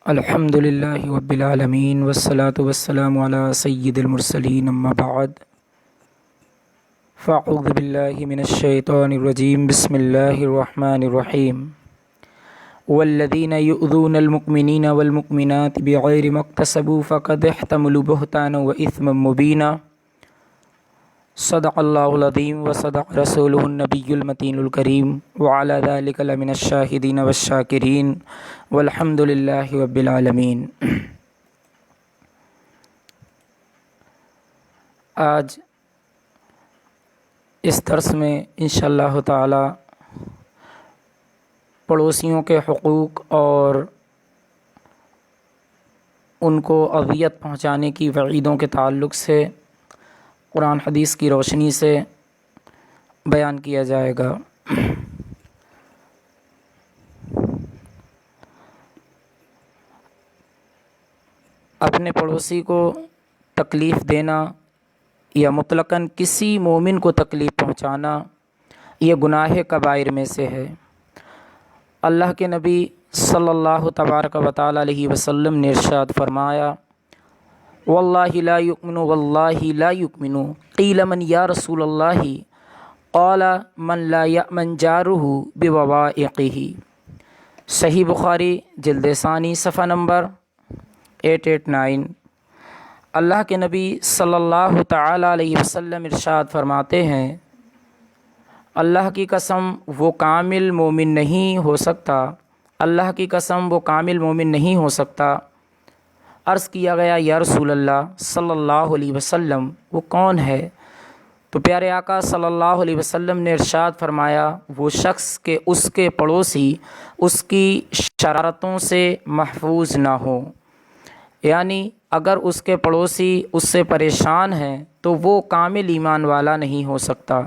الحمد للہ رب العالمین والصلاة والسلام علی سید المرسلین اما بعد فاعوذ باللہ من الشیطان الرجیم بسم اللہ الرحمن الرحیم والذین یؤذون المؤمنین والمؤمنات بغیر ما اکتسبوا فقد احتملوا بہتانا واثما مبینا صدق اللہ العظیم وصدق رسولہ النبی المتین الکریم وعلی ذلک لمن الشاہدین والشاکرین والحمد للہ رب العالمین۔ آج اس درس میں انشاءاللہ تعالی پڑوسیوں کے حقوق اور ان کو اذیت پہنچانے کی وعیدوں کے تعلق سے قرآن حدیث کی روشنی سے بیان کیا جائے گا۔ اپنے پڑوسی کو تکلیف دینا یا مطلقاً کسی مومن کو تکلیف پہنچانا یہ گناہ کبائر میں سے ہے۔ اللہ کے نبی صلی اللہ تبارک و تعالی علیہ وسلم نے ارشاد فرمایا، واللہ لا یؤمن واللہ لا یؤمن قیل من یا رسول اللہ قال من لا یأمن جارہ بوائقہ۔ صحیح بخاری جلد ثانی صفحہ نمبر 889۔ اللہ کے نبی صلی اللہ تعالی علیہ وسلم ارشاد فرماتے ہیں، اللہ کی قسم وہ کامل مومن نہیں ہو سکتا، اللہ کی قسم وہ کامل مومن نہیں ہو سکتا۔ عرض کیا گیا، یا رسول اللہ صلی اللہ علیہ وسلم وہ کون ہے؟ تو پیارے آقا صلی اللہ علیہ وسلم نے ارشاد فرمایا، وہ شخص کہ اس کے پڑوسی اس کی شرارتوں سے محفوظ نہ ہو، یعنی اگر اس کے پڑوسی اس سے پریشان ہیں تو وہ کامل ایمان والا نہیں ہو سکتا۔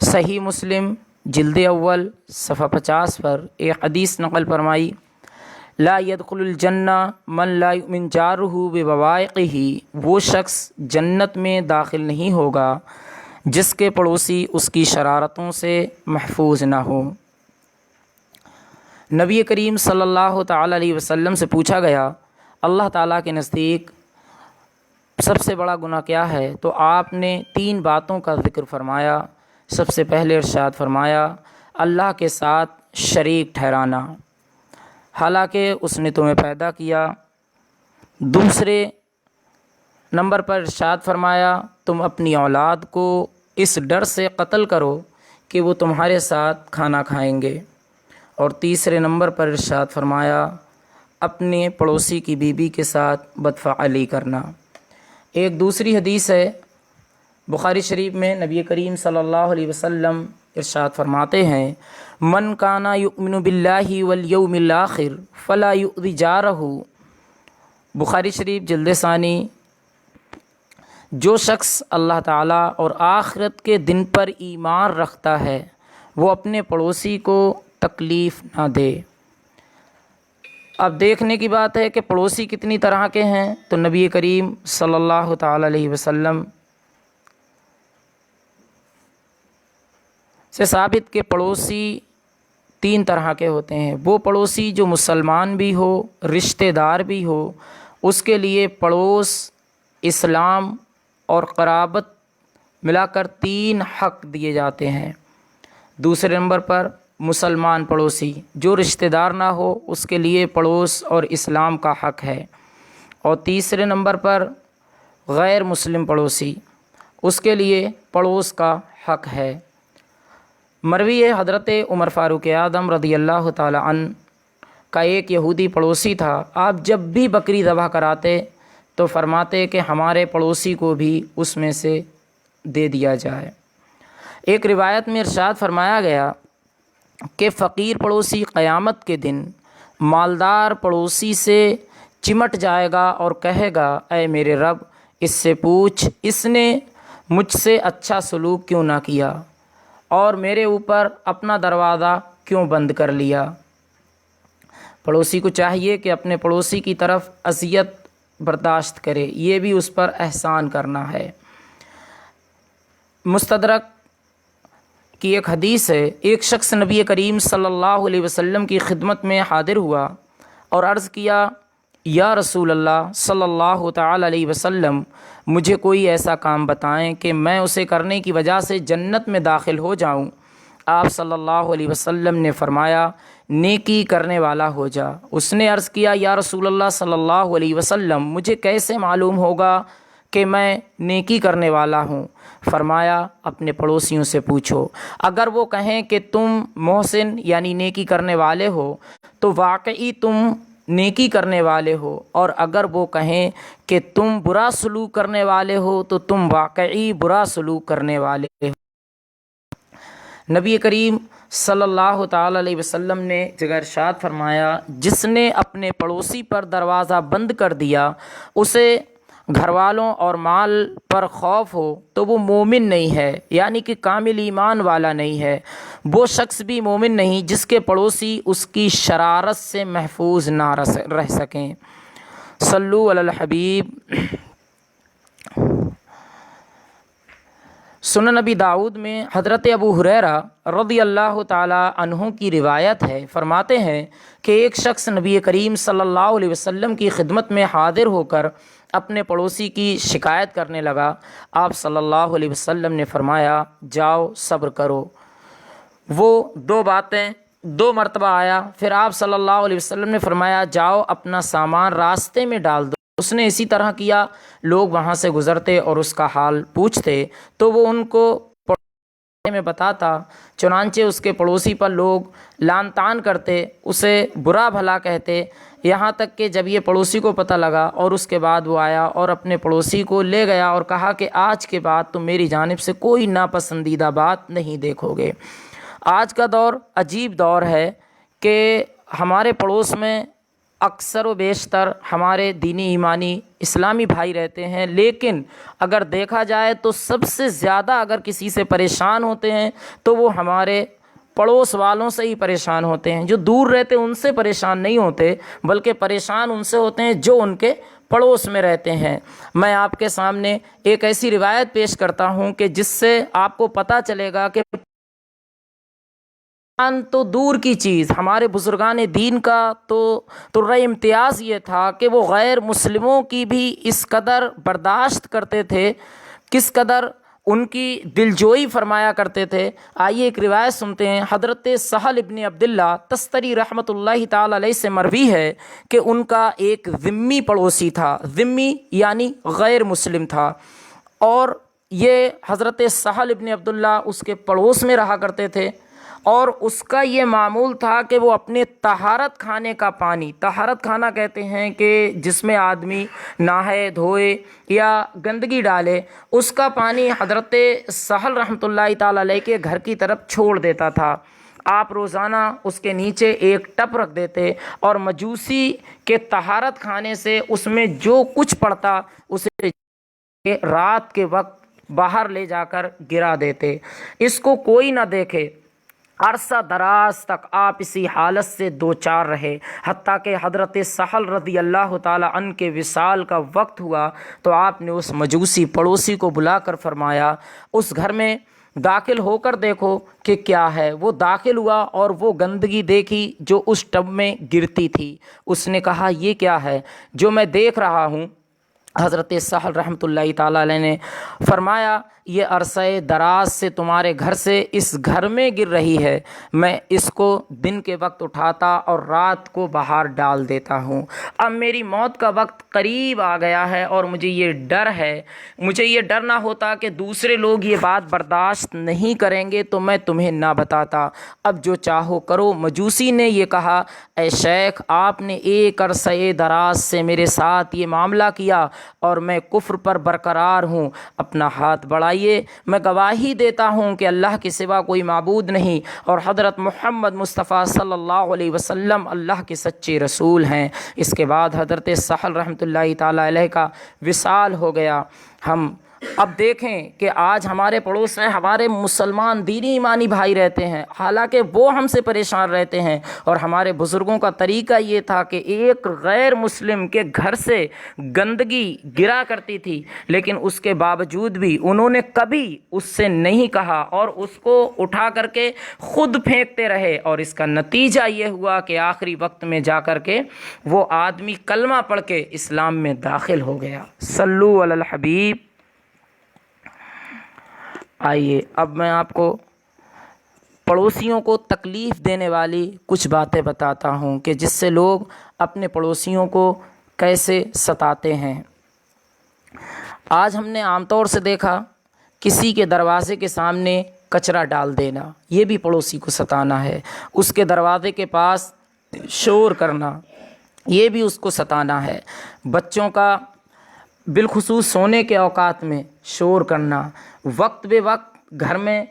صحیح مسلم جلد اول صفحہ 50 پر ایک حدیث نقل فرمائی، لا يدخل الجنہ من لا یؤمن جارہ ببوائقہ، وہ شخص جنت میں داخل نہیں ہوگا جس کے پڑوسی اس کی شرارتوں سے محفوظ نہ ہو۔ نبی کریم صلی اللہ تعالی علیہ وسلم سے پوچھا گیا، اللہ تعالیٰ کے نزدیک سب سے بڑا گناہ کیا ہے؟ تو آپ نے 3 باتوں کا ذکر فرمایا۔ سب سے پہلے ارشاد فرمایا، اللہ کے ساتھ شریک ٹھہرانا، حالانکہ اس نے تمہیں پیدا کیا۔ دوسرے نمبر پر ارشاد فرمایا، تم اپنی اولاد کو اس ڈر سے قتل کرو کہ وہ تمہارے ساتھ کھانا کھائیں گے۔ اور تیسرے نمبر پر ارشاد فرمایا، اپنے پڑوسی کی بیوی کے ساتھ بدفعلی کرنا۔ ایک دوسری حدیث ہے بخاری شریف میں، نبی کریم صلی اللہ علیہ وسلم ارشاد فرماتے ہیں، من کانا یؤمن باللہ والیوم الآخر فلا یؤذی جارہ۔ بخاری شریف جلد ثانی، جو شخص اللہ تعالیٰ اور آخرت کے دن پر ایمان رکھتا ہے وہ اپنے پڑوسی کو تکلیف نہ دے۔ اب دیکھنے کی بات ہے کہ پڑوسی کتنی طرح کے ہیں، تو نبی کریم صلی اللہ تعالی علیہ وسلم سے ثابت کہ پڑوسی 3 طرح کے ہوتے ہیں۔ وہ پڑوسی جو مسلمان بھی ہو، رشتہ دار بھی ہو، اس کے لیے پڑوس، اسلام اور قرابت ملا کر 3 حق دیے جاتے ہیں۔ دوسرے نمبر پر مسلمان پڑوسی، جو رشتہ دار نہ ہو اس کے لیے پڑوس اور اسلام کا حق ہے۔ اور تیسرے نمبر پر غیر مسلم پڑوسی، اس کے لیے پڑوس کا حق ہے۔ مروی ہے، حضرت عمر فاروق اعظم رضی اللہ تعالی عنہ کا ایک یہودی پڑوسی تھا۔ آپ جب بھی بکری ذبح کراتے تو فرماتے کہ ہمارے پڑوسی کو بھی اس میں سے دے دیا جائے۔ ایک روایت میں ارشاد فرمایا گیا کہ فقیر پڑوسی قیامت کے دن مالدار پڑوسی سے چمٹ جائے گا اور کہے گا، اے میرے رب، اس سے پوچھ اس نے مجھ سے اچھا سلوک کیوں نہ کیا اور میرے اوپر اپنا دروازہ کیوں بند کر لیا۔ پڑوسی کو چاہیے کہ اپنے پڑوسی کی طرف اذیت برداشت کرے، یہ بھی اس پر احسان کرنا ہے۔ مستدرک کی ایک حدیث ہے، ایک شخص نبی کریم صلی اللہ علیہ وسلم کی خدمت میں حاضر ہوا اور عرض کیا یا رسول اللہ صلی اللہ تعالی علیہ وسلم، مجھے کوئی ایسا کام بتائیں کہ میں اسے کرنے کی وجہ سے جنت میں داخل ہو جاؤں۔ آپ صلی اللہ علیہ وسلم نے فرمایا نیکی کرنے والا ہو جا۔ اس نے عرض کیا یا رسول اللہ صلی اللہ علیہ وسلم، مجھے کیسے معلوم ہوگا کہ میں نیکی کرنے والا ہوں؟ فرمایا اپنے پڑوسیوں سے پوچھو، اگر وہ کہیں کہ تم محسن یعنی نیکی کرنے والے ہو تو واقعی تم نیکی کرنے والے ہو، اور اگر وہ کہیں کہ تم برا سلوک کرنے والے ہو تو تم واقعی برا سلوک کرنے والے ہو۔ نبی کریم صلی اللہ تعالی علیہ وسلم نے جگہ ارشاد فرمایا جس نے اپنے پڑوسی پر دروازہ بند کر دیا، اسے گھر والوں اور مال پر خوف ہو تو وہ مومن نہیں ہے، یعنی کہ کامل ایمان والا نہیں ہے۔ وہ شخص بھی مومن نہیں جس کے پڑوسی اس کی شرارت سے محفوظ نہ رہ سکیں۔ صلو علی الحبیب۔ سنن نبی داؤد میں حضرت ابو ہریرہ رضی اللہ تعالی عنہ کی روایت ہے، فرماتے ہیں کہ ایک شخص نبی کریم صلی اللہ علیہ وسلم کی خدمت میں حاضر ہو کر اپنے پڑوسی کی شکایت کرنے لگا۔ آپ صلی اللہ علیہ وسلم نے فرمایا جاؤ صبر کرو۔ وہ دو مرتبہ آیا، پھر آپ صلی اللہ علیہ وسلم نے فرمایا جاؤ اپنا سامان راستے میں ڈال دو۔ اس نے اسی طرح کیا۔ لوگ وہاں سے گزرتے اور اس کا حال پوچھتے تو وہ ان کو میں بتاتا، چنانچہ اس کے پڑوسی پر لوگ لعن طعن کرتے، اسے برا بھلا کہتے، یہاں تک کہ جب یہ پڑوسی کو پتہ لگا اور اس کے بعد وہ آیا اور اپنے پڑوسی کو لے گیا اور کہا کہ آج کے بعد تم میری جانب سے کوئی ناپسندیدہ بات نہیں دیکھو گے۔ آج کا دور عجیب دور ہے کہ ہمارے پڑوس میں اکثر و بیشتر ہمارے دینی ایمانی اسلامی بھائی رہتے ہیں، لیکن اگر دیکھا جائے تو سب سے زیادہ اگر کسی سے پریشان ہوتے ہیں تو وہ ہمارے پڑوس والوں سے ہی پریشان ہوتے ہیں۔ جو دور رہتے ان سے پریشان نہیں ہوتے، بلکہ پریشان ان سے ہوتے ہیں جو ان کے پڑوس میں رہتے ہیں۔ میں آپ کے سامنے ایک ایسی روایت پیش کرتا ہوں کہ جس سے آپ کو پتہ چلے گا کہ تو دور کی چیز، ہمارے بزرگان دین کا تو امتیاز یہ تھا کہ وہ غیر مسلموں کی بھی اس قدر برداشت کرتے تھے، کس قدر ان کی دلجوئی فرمایا کرتے تھے۔ آئیے ایک روایت سنتے ہیں۔ حضرت سہل ابن عبداللہ تستری رحمۃ اللہ تعالی علیہ سے مروی ہے کہ ان کا ایک ذمی پڑوسی تھا، ذمی یعنی غیر مسلم تھا، اور یہ حضرت سہل ابن عبداللہ اس کے پڑوس میں رہا کرتے تھے، اور اس کا یہ معمول تھا کہ وہ اپنے طہارت خانے کا پانی، طہارت خانہ کہتے ہیں کہ جس میں آدمی نہائے دھوئے یا گندگی ڈالے، اس کا پانی حضرت سہل رحمۃ اللہ تعالی علیہ کے گھر کی طرف چھوڑ دیتا تھا۔ آپ روزانہ اس کے نیچے ایک ٹب رکھ دیتے اور مجوسی کے طہارت خانے سے اس میں جو کچھ پڑتا اسے رات کے وقت باہر لے جا کر گرا دیتے، اس کو کوئی نہ دیکھے۔ عرصہ دراز تک آپ اسی حالت سے دوچار رہے، حتیٰ کہ حضرت سہل رضی اللہ تعالی عنہ کے وصال کا وقت ہوا تو آپ نے اس مجوسی پڑوسی کو بلا کر فرمایا اس گھر میں داخل ہو کر دیکھو کہ کیا ہے۔ وہ داخل ہوا اور وہ گندگی دیکھی جو اس ٹب میں گرتی تھی۔ اس نے کہا یہ کیا ہے جو میں دیکھ رہا ہوں؟ حضرت سہل رحمۃ اللہ تعالی علیہ نے فرمایا یہ عرصہ دراز سے تمہارے گھر سے اس گھر میں گر رہی ہے، میں اس کو دن کے وقت اٹھاتا اور رات کو باہر ڈال دیتا ہوں۔ اب میری موت کا وقت قریب آ گیا ہے اور مجھے یہ ڈر نہ ہوتا کہ دوسرے لوگ یہ بات برداشت نہیں کریں گے تو میں تمہیں نہ بتاتا، اب جو چاہو کرو۔ مجوسی نے یہ کہا اے شیخ، آپ نے ایک عرصہ دراز سے میرے ساتھ یہ معاملہ کیا اور میں کفر پر برقرار ہوں، اپنا ہاتھ بڑھائیے، میں گواہی دیتا ہوں کہ اللہ کے سوا کوئی معبود نہیں اور حضرت محمد مصطفیٰ صلی اللہ علیہ وسلم اللہ کے سچے رسول ہیں۔ اس کے بعد حضرت سہل رحمۃ اللہ تعالی علیہ کا وصال ہو گیا۔ ہم اب دیکھیں کہ آج ہمارے پڑوس میں ہمارے مسلمان دینی ایمانی بھائی رہتے ہیں، حالانکہ وہ ہم سے پریشان رہتے ہیں، اور ہمارے بزرگوں کا طریقہ یہ تھا کہ ایک غیر مسلم کے گھر سے گندگی گرا کرتی تھی، لیکن اس کے باوجود بھی انہوں نے کبھی اس سے نہیں کہا اور اس کو اٹھا کر کے خود پھینکتے رہے، اور اس کا نتیجہ یہ ہوا کہ آخری وقت میں جا کر کے وہ آدمی کلمہ پڑھ کے اسلام میں داخل ہو گیا۔ صلو علی الحبیب۔ آئیے اب میں آپ کو پڑوسیوں کو تکلیف دینے والی کچھ باتیں بتاتا ہوں کہ جس سے لوگ اپنے پڑوسیوں کو کیسے ستاتے ہیں۔ آج ہم نے عام طور سے دیکھا کسی کے دروازے کے سامنے کچرا ڈال دینا، یہ بھی پڑوسی کو ستانا ہے۔ اس کے دروازے کے پاس شور کرنا، یہ بھی اس کو ستانا ہے۔ بچوں کا بالخصوص سونے کے اوقات میں شور کرنا، وقت بے وقت گھر میں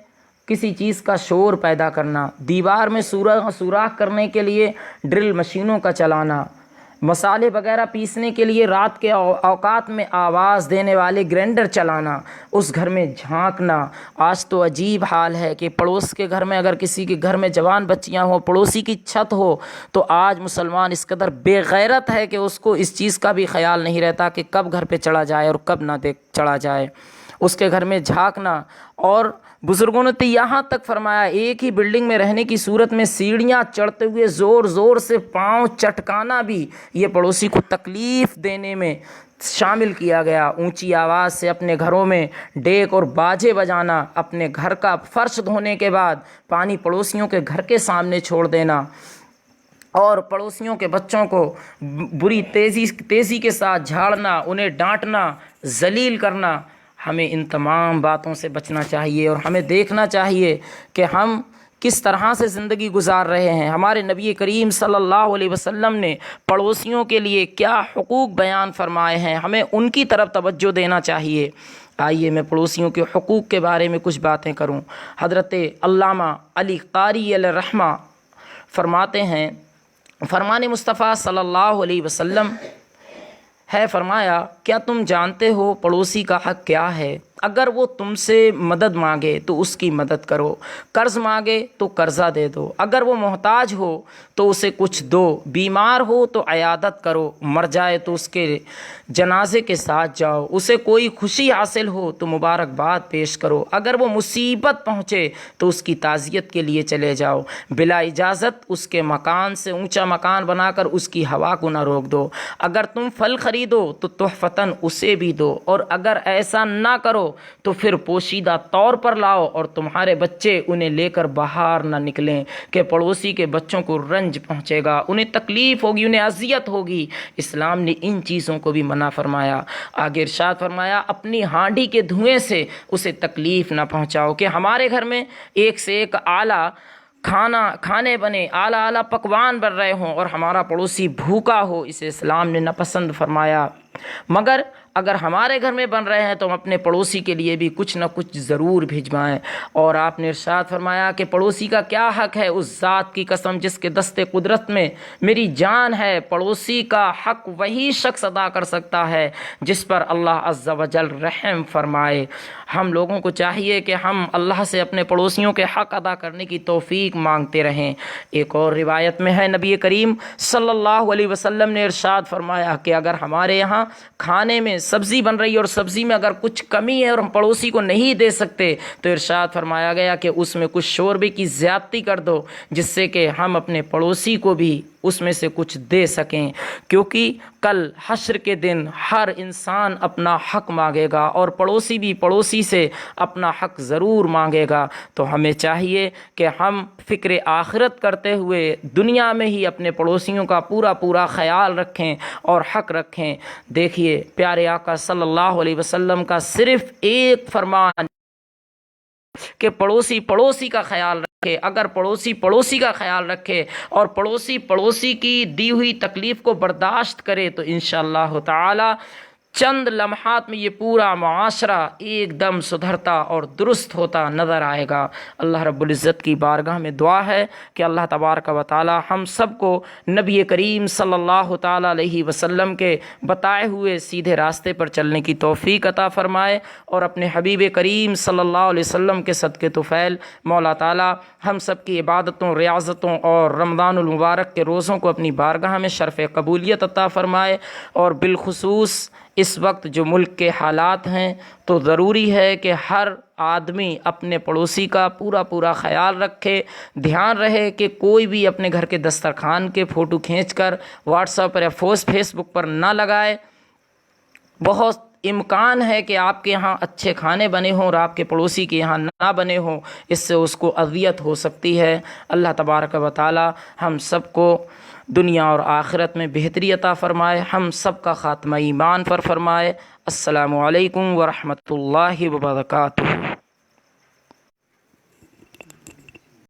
کسی چیز کا شور پیدا کرنا، دیوار میں سوراخ کرنے کے لیے ڈرل مشینوں کا چلانا، مسالے وغیرہ پیسنے کے لیے رات کے اوقات میں آواز دینے والے گرینڈر چلانا، اس گھر میں جھانکنا۔ آج تو عجیب حال ہے کہ پڑوس کے گھر میں اگر کسی کے گھر میں جوان بچیاں ہوں، پڑوسی کی چھت ہو، تو آج مسلمان اس قدر بے غیرت ہے کہ اس کو اس چیز کا بھی خیال نہیں رہتا کہ کب گھر پہ چڑھا جائے اور کب نہ چڑھا جائے، اس کے گھر میں جھانکنا۔ اور بزرگوں نے تو یہاں تک فرمایا ایک ہی بلڈنگ میں رہنے کی صورت میں سیڑھیاں چڑھتے ہوئے زور زور سے پاؤں چٹکانا بھی یہ پڑوسی کو تکلیف دینے میں شامل کیا گیا۔ اونچی آواز سے اپنے گھروں میں ڈیک اور باجے بجانا، اپنے گھر کا فرش دھونے کے بعد پانی پڑوسیوں کے گھر کے سامنے چھوڑ دینا، اور پڑوسیوں کے بچوں کو بری تیزی کے ساتھ جھاڑنا، انہیں ڈانٹنا، ذلیل کرنا۔ ہمیں ان تمام باتوں سے بچنا چاہیے، اور ہمیں دیکھنا چاہیے کہ ہم کس طرح سے زندگی گزار رہے ہیں۔ ہمارے نبی کریم صلی اللہ علیہ وسلم نے پڑوسیوں کے لیے کیا حقوق بیان فرمائے ہیں، ہمیں ان کی طرف توجہ دینا چاہیے۔ آئیے میں پڑوسیوں کے حقوق کے بارے میں کچھ باتیں کروں۔ حضرت علامہ علی قاری علیہ الرحمہ فرماتے ہیں، فرمان مصطفیٰ صلی اللہ علیہ وسلم ہے، فرمایا کیا تم جانتے ہو پڑوسی کا حق کیا ہے؟ اگر وہ تم سے مدد مانگے تو اس کی مدد کرو، قرض مانگے تو قرضہ دے دو، اگر وہ محتاج ہو تو اسے کچھ دو، بیمار ہو تو عیادت کرو، مر جائے تو اس کے جنازے کے ساتھ جاؤ، اسے کوئی خوشی حاصل ہو تو مبارکباد پیش کرو، اگر وہ مصیبت پہنچے تو اس کی تعزیت کے لیے چلے جاؤ، بلا اجازت اس کے مکان سے اونچا مکان بنا کر اس کی ہوا کو نہ روک دو، اگر تم پھل خریدو تو تحفتاً اسے بھی دو، اور اگر ایسا نہ کرو تو پھر پوشیدہ طور پر لاؤ اور تمہارے بچے انہیں لے کر باہر نہ نکلیں، کہ پڑوسی کے بچوں کو رنج پہنچے گا، انہیں تکلیف ہوگی، انہیں اذیت ہوگی۔ اسلام نے ان چیزوں کو بھی منع فرمایا۔ آگے ارشاد فرمایا اپنی ہانڈی کے دھوئیں سے اسے تکلیف نہ پہنچاؤ، کہ ہمارے گھر میں ایک سے ایک اعلیٰ کھانے بنے، اعلیٰ پکوان بن رہے ہوں اور ہمارا پڑوسی بھوکا ہو، اسے اسلام نے ناپسند فرمایا۔ مگر اگر ہمارے گھر میں بن رہے ہیں تو ہم اپنے پڑوسی کے لیے بھی کچھ نہ کچھ ضرور بھجوائیں۔ اور آپ نے ارشاد فرمایا کہ پڑوسی کا کیا حق ہے، اس ذات کی قسم جس کے دست قدرت میں میری جان ہے، پڑوسی کا حق وہی شخص ادا کر سکتا ہے جس پر اللہ عز و جل رحم فرمائے۔ ہم لوگوں کو چاہیے کہ ہم اللہ سے اپنے پڑوسیوں کے حق ادا کرنے کی توفیق مانگتے رہیں۔ ایک اور روایت میں ہے نبی کریم صلی اللہ علیہ وسلم نے ارشاد فرمایا کہ اگر ہمارے یہاں کھانے میں سبزی بن رہی ہے اور سبزی میں اگر کچھ کمی ہے اور ہم پڑوسی کو نہیں دے سکتے تو ارشاد فرمایا گیا کہ اس میں کچھ شوربے کی زیادتی کر دو، جس سے کہ ہم اپنے پڑوسی کو بھی اس میں سے کچھ دے سکیں، کیونکہ کل حشر کے دن ہر انسان اپنا حق مانگے گا اور پڑوسی بھی پڑوسی سے اپنا حق ضرور مانگے گا۔ تو ہمیں چاہیے کہ ہم فکر آخرت کرتے ہوئے دنیا میں ہی اپنے پڑوسیوں کا پورا خیال رکھیں اور حق رکھیں۔ دیکھیے پیارے آقا صلی اللہ علیہ وسلم کا صرف ایک فرمان کہ پڑوسی کا خیال رکھے، اگر پڑوسی کا خیال رکھے اور پڑوسی کی دی ہوئی تکلیف کو برداشت کرے تو انشاءاللہ تعالی چند لمحات میں یہ پورا معاشرہ ایک دم سدھرتا اور درست ہوتا نظر آئے گا۔ اللہ رب العزت کی بارگاہ میں دعا ہے کہ اللہ تبارک و تعالی ہم سب کو نبی کریم صلی اللہ تعالی علیہ وسلم کے بتائے ہوئے سیدھے راستے پر چلنے کی توفیق عطا فرمائے، اور اپنے حبیب کریم صلی اللہ علیہ وسلم کے صدقے طفیل مولا تعالی ہم سب کی عبادتوں، ریاضتوں اور رمضان المبارک کے روزوں کو اپنی بارگاہ میں شرف قبولیت عطا فرمائے۔ اور بالخصوص اس وقت جو ملک کے حالات ہیں تو ضروری ہے کہ ہر آدمی اپنے پڑوسی کا پورا خیال رکھے، دھیان رہے کہ کوئی بھی اپنے گھر کے دسترخوان کے فوٹو کھینچ کر واٹس ایپ پر یا فیس بک پر نہ لگائے۔ بہت امکان ہے کہ آپ کے یہاں اچھے کھانے بنے ہوں اور آپ کے پڑوسی کے یہاں نہ بنے ہوں، اس سے اس کو اذیت ہو سکتی ہے۔ اللہ تبارک و تعالی ہم سب کو دنیا اور آخرت میں بہتری عطا فرمائے، ہم سب کا خاتمہ ایمان پر فرمائے۔ السلام علیکم ورحمۃ اللہ وبرکاتہ۔